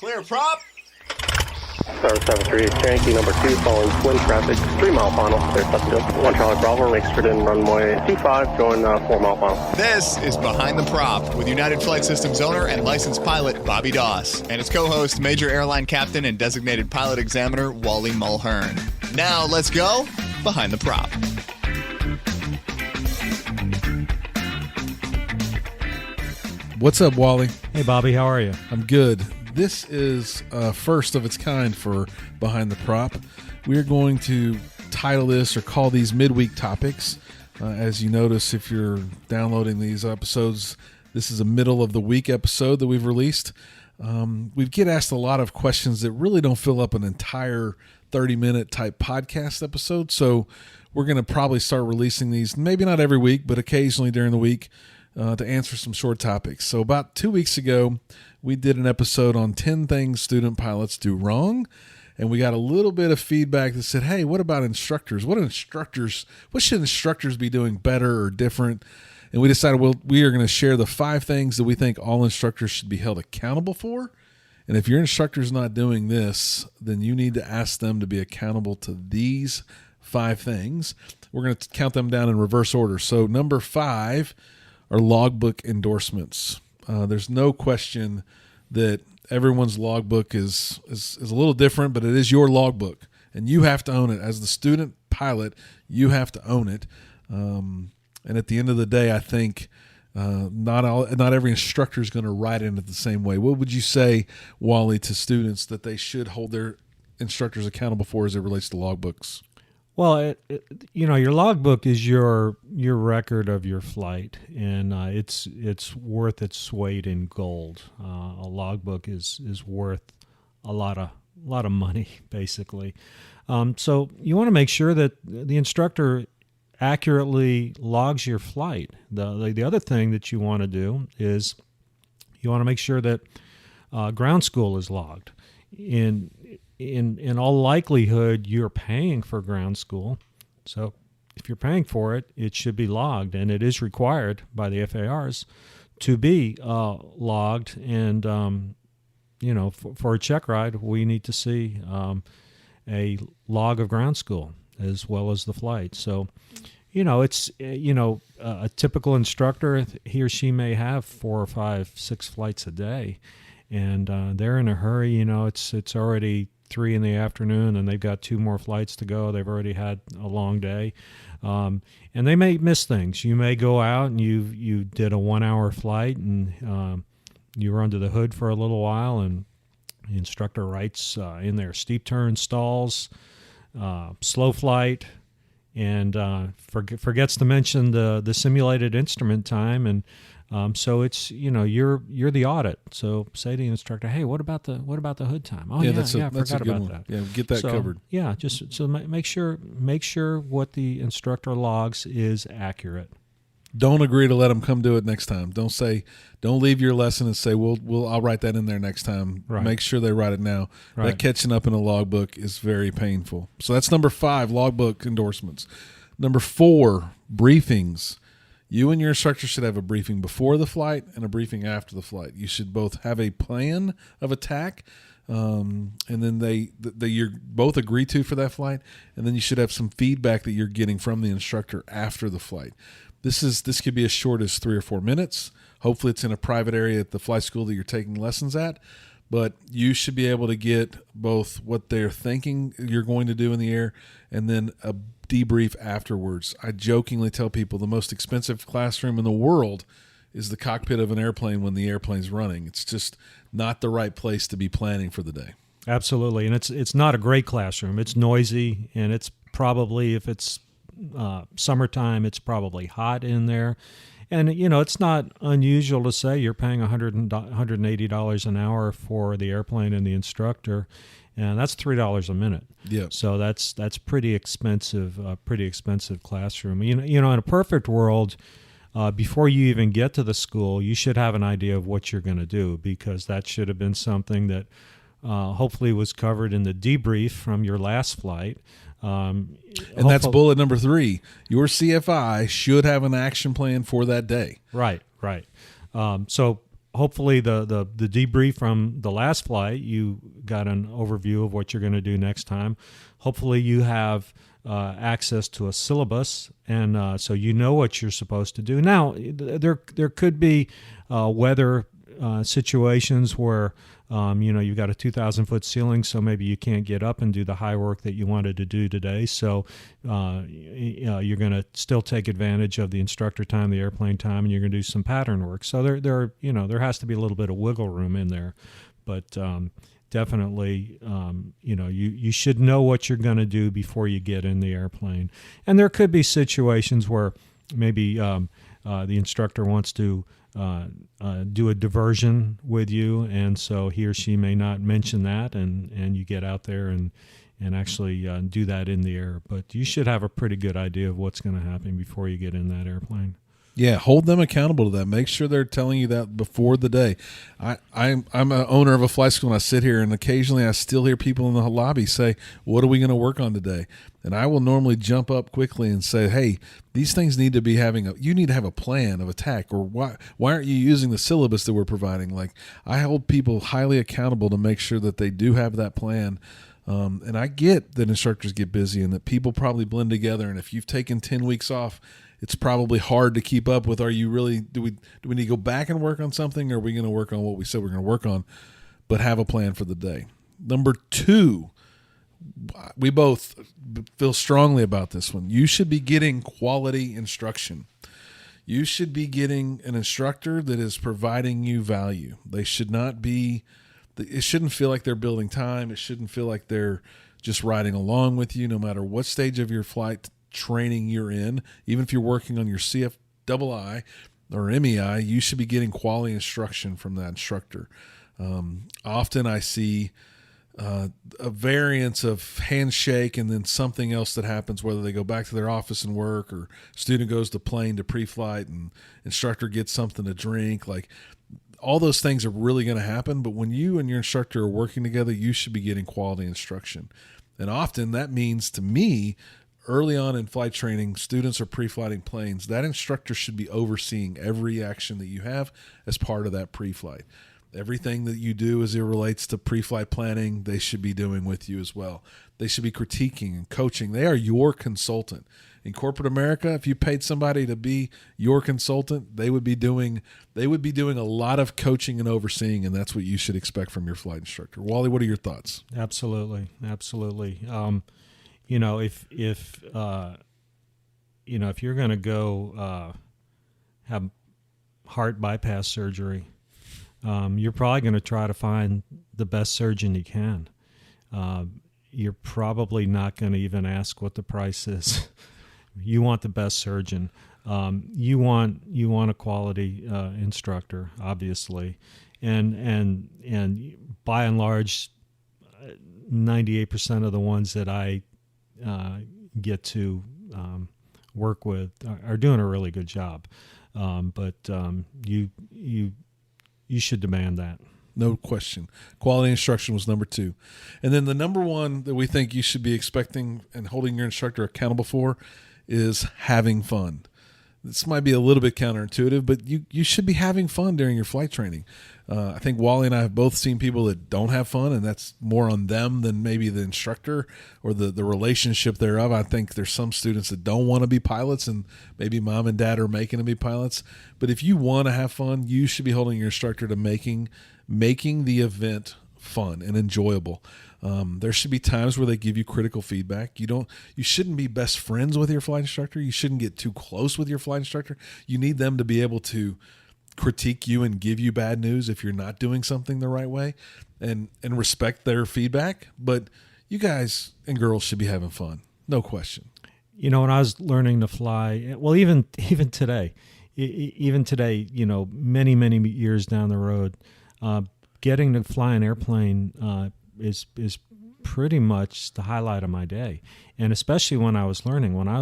Clear prop. Star 73, Yankee number 2, following twin traffic, 3 mile final, clear Pleasantville. 1 Charlie Bravo, exited in runway 25, going 4 mile final. This is Behind the Prop with United Flight Systems owner and licensed pilot Bobby Doss and his co-host, Major Airline Captain and designated pilot examiner Wally Mulhern. Now let's go Behind the Prop. What's up, Wally? Hey, Bobby, how are you? I'm good. This is first of its kind for Behind the Prop. We're going to title this or call these midweek topics. As you notice, if you're downloading these episodes, this is a middle of the week episode that we've released. We get asked a lot of questions that really don't fill up an entire 30-minute type podcast episode. So we're going to probably start releasing these, maybe not every week, but occasionally during the week to answer some short topics. So about 2 weeks ago, we did an episode on 10 things student pilots do wrong. And we got a little bit of feedback that said, hey, what about instructors? What should instructors be doing better or different? And we decided, well, we are going to share the 5 things that we think all instructors should be held accountable for. And if your instructor's not doing this, then you need to ask them to be accountable to these 5 things. We're going to count them down in reverse order. So number 5 are logbook endorsements. There's no question that everyone's logbook is a little different, but it is your logbook, and you have to own it. As the student pilot, you have to own it. And at the end of the day, I think not every instructor is going to write in it the same way. What would you say, Wally, to students that they should hold their instructors accountable for as it relates to logbooks? Well, your logbook is your record of your flight, and it's worth its weight in gold. A logbook is worth a lot of money, basically. So you want to make sure that the instructor accurately logs your flight. The other thing that you want to do is you want to make sure that ground school is logged. In all likelihood, you're paying for ground school. So if you're paying for it, it should be logged, and it is required by the FARs to be logged. And, for a check ride, we need to see a log of ground school as well as the flight. So, it's, a typical instructor, he or she may have 4 or 5, 6 flights a day, and they're in a hurry. It's already 3 in the afternoon and they've got 2 more flights to go. They've already had a long day. And they may miss things. You may go out and you did a 1-hour flight and you were under the hood for a little while, and the instructor writes in there steep turn stalls, slow flight, and forgets to mention the simulated instrument time. And so it's you're the audit. So say to the instructor, hey, what about the hood time? Oh that's I a forgot good about one. that. Yeah, get that covered. Yeah, so make sure what the instructor logs is accurate. Don't agree to let them come do it next time. Don't leave your lesson and say, I'll write that in there next time. Right. Make sure they write it now. Right. That catching up in a logbook is very painful. So that's number 5, logbook endorsements. Number 4, briefings. You and your instructor should have a briefing before the flight and a briefing after the flight. You should both have a plan of attack, and then you're both agree to for that flight, and then you should have some feedback that you're getting from the instructor after the flight. This could be as short as 3 or 4 minutes. Hopefully it's in a private area at the flight school that you're taking lessons at, but you should be able to get both what they're thinking you're going to do in the air and then a debrief afterwards. I jokingly tell people the most expensive classroom in the world is the cockpit of an airplane when the airplane's running. It's just not the right place to be planning for the day. It's it's not a great classroom. It's noisy, and it's probably, if it's summertime, it's probably hot in there. And, it's not unusual to say you're paying $180 an hour for the airplane and the instructor, and that's $3 a minute. Yeah. So that's pretty expensive classroom. In a perfect world, before you even get to the school, you should have an idea of what you're going to do, because that should have been something that hopefully was covered in the debrief from your last flight. And that's bullet number 3. Your CFI should have an action plan for that day. Right. So hopefully the debrief from the last flight, you got an overview of what you're going to do next time. Hopefully you have access to a syllabus, and so you know what you're supposed to do. Now, there could be weather situations where you've got a 2,000-foot ceiling, so maybe you can't get up and do the high work that you wanted to do today. So you're going to still take advantage of the instructor time, the airplane time, and you're going to do some pattern work. So there has to be a little bit of wiggle room in there, but definitely, you should know what you're going to do before you get in the airplane. And there could be situations where maybe the instructor wants to do a diversion with you, and so he or she may not mention that, and you get out there and actually do that in the air. But you should have a pretty good idea of what's going to happen before you get in that airplane. Yeah, hold them accountable to that. Make sure they're telling you that before the day. I'm an owner of a flight school, and I sit here, and occasionally I still hear people in the lobby say, "What are we going to work on today?" And I will normally jump up quickly and say, "Hey, these things need to be you need to have a plan of attack, or why aren't you using the syllabus that we're providing?" Like, I hold people highly accountable to make sure that they do have that plan. And I get that instructors get busy and that people probably blend together. And if you've taken 10 weeks off, it's probably hard to keep up with. Do we need to go back and work on something, or are we going to work on what we said we're going to work on, but have a plan for the day? Number 2, we both feel strongly about this one. You should be getting quality instruction. You should be getting an instructor that is providing you value. It shouldn't feel like they're building time. It shouldn't feel like they're just riding along with you no matter what stage of your flight training you're in. Even if you're working on your CFII or MEI, you should be getting quality instruction from that instructor. Often I see a variance of handshake and then something else that happens, whether they go back to their office and work, or student goes to plane to pre-flight and instructor gets something to drink. Like, all those things are really going to happen, but when you and your instructor are working together, you should be getting quality instruction. And often that means, to me, early on in flight training, students are pre-flighting planes. That instructor should be overseeing every action that you have as part of that pre-flight. Everything that you do as it relates to pre-flight planning, they should be doing with you as well. They should be critiquing and coaching. They are your consultant. In corporate America, if you paid somebody to be your consultant, they would be doing a lot of coaching and overseeing, and that's what you should expect from your flight instructor. Wally, what are your thoughts? Absolutely. If you're going to go have heart bypass surgery, you're probably going to try to find the best surgeon you can. You're probably not going to even ask what the price is. You want the best surgeon. You want a quality instructor, obviously, and by and large, 98% of the ones that I get to work with are doing a really good job. But you should demand that. No question. Quality instruction was number 2. And then the number 1 that we think you should be expecting and holding your instructor accountable for is having fun. This might be a little bit counterintuitive, but you should be having fun during your flight training. I think Wally and I have both seen people that don't have fun, and that's more on them than maybe the instructor or the relationship thereof. I think there's some students that don't want to be pilots, and maybe mom and dad are making them be pilots. But if you want to have fun, you should be holding your instructor to making the event fun and enjoyable. There should be times where they give you critical feedback. You shouldn't be best friends with your flight instructor. You shouldn't get too close with your flight instructor. You need them to be able to critique you and give you bad news if you're not doing something the right way, and respect their feedback. But you guys and girls should be having fun. No question. When I was learning to fly, well, even today, many, many years down the road, getting to fly an airplane is pretty much the highlight of my day. And especially when I was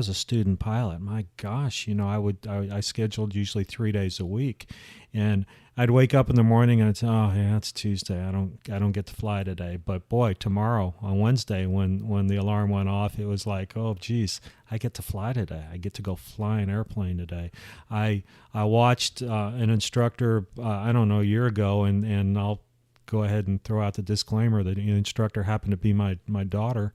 a student pilot, my gosh, I scheduled usually 3 days a week, and I'd wake up in the morning and I'd say, oh yeah, it's Tuesday. I don't get to fly today. But boy, tomorrow on Wednesday when the alarm went off, it was like, oh geez, I get to fly today. I get to go fly an airplane today. I watched an instructor, I don't know, a year ago, and I'll go ahead and throw out the disclaimer that the instructor happened to be my daughter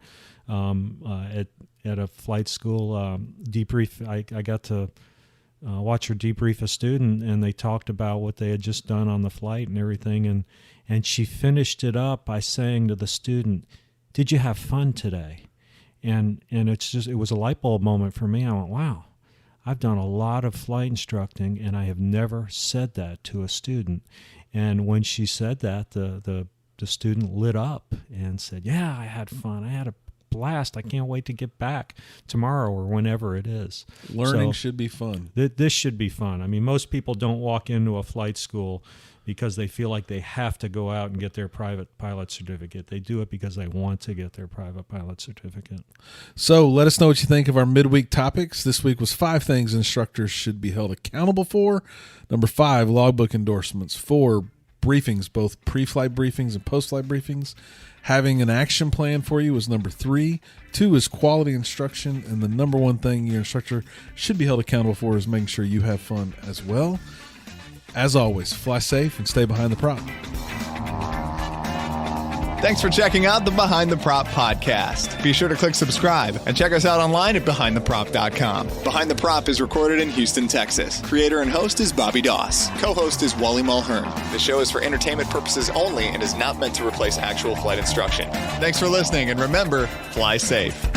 at a flight school debrief. I got to watch her debrief a student, and they talked about what they had just done on the flight and everything, and she finished it up by saying to the student, "Did you have fun today?" And it was a light bulb moment for me. I went, wow, I've done a lot of flight instructing, and I have never said that to a student. And when she said that, the student lit up and said, yeah, I had fun. I had a blast. I can't wait to get back tomorrow or whenever it is. Learning should be fun. This should be fun. I mean, most people don't walk into a flight school because they feel like they have to go out and get their private pilot certificate. They do it because they want to get their private pilot certificate. So let us know what you think of our midweek topics. This week was 5 things instructors should be held accountable for. Number 5, logbook endorsements. 4, briefings, both pre-flight briefings and post-flight briefings. Having an action plan for you was number 3. 2 is quality instruction. And the number 1 thing your instructor should be held accountable for is making sure you have fun as well. As always, fly safe and stay behind the prop. Thanks for checking out the Behind the Prop podcast. Be sure to click subscribe and check us out online at behindtheprop.com. Behind the Prop is recorded in Houston, Texas. Creator and host is Bobby Doss. Co-host is Wally Mulhern. The show is for entertainment purposes only and is not meant to replace actual flight instruction. Thanks for listening, and remember, fly safe.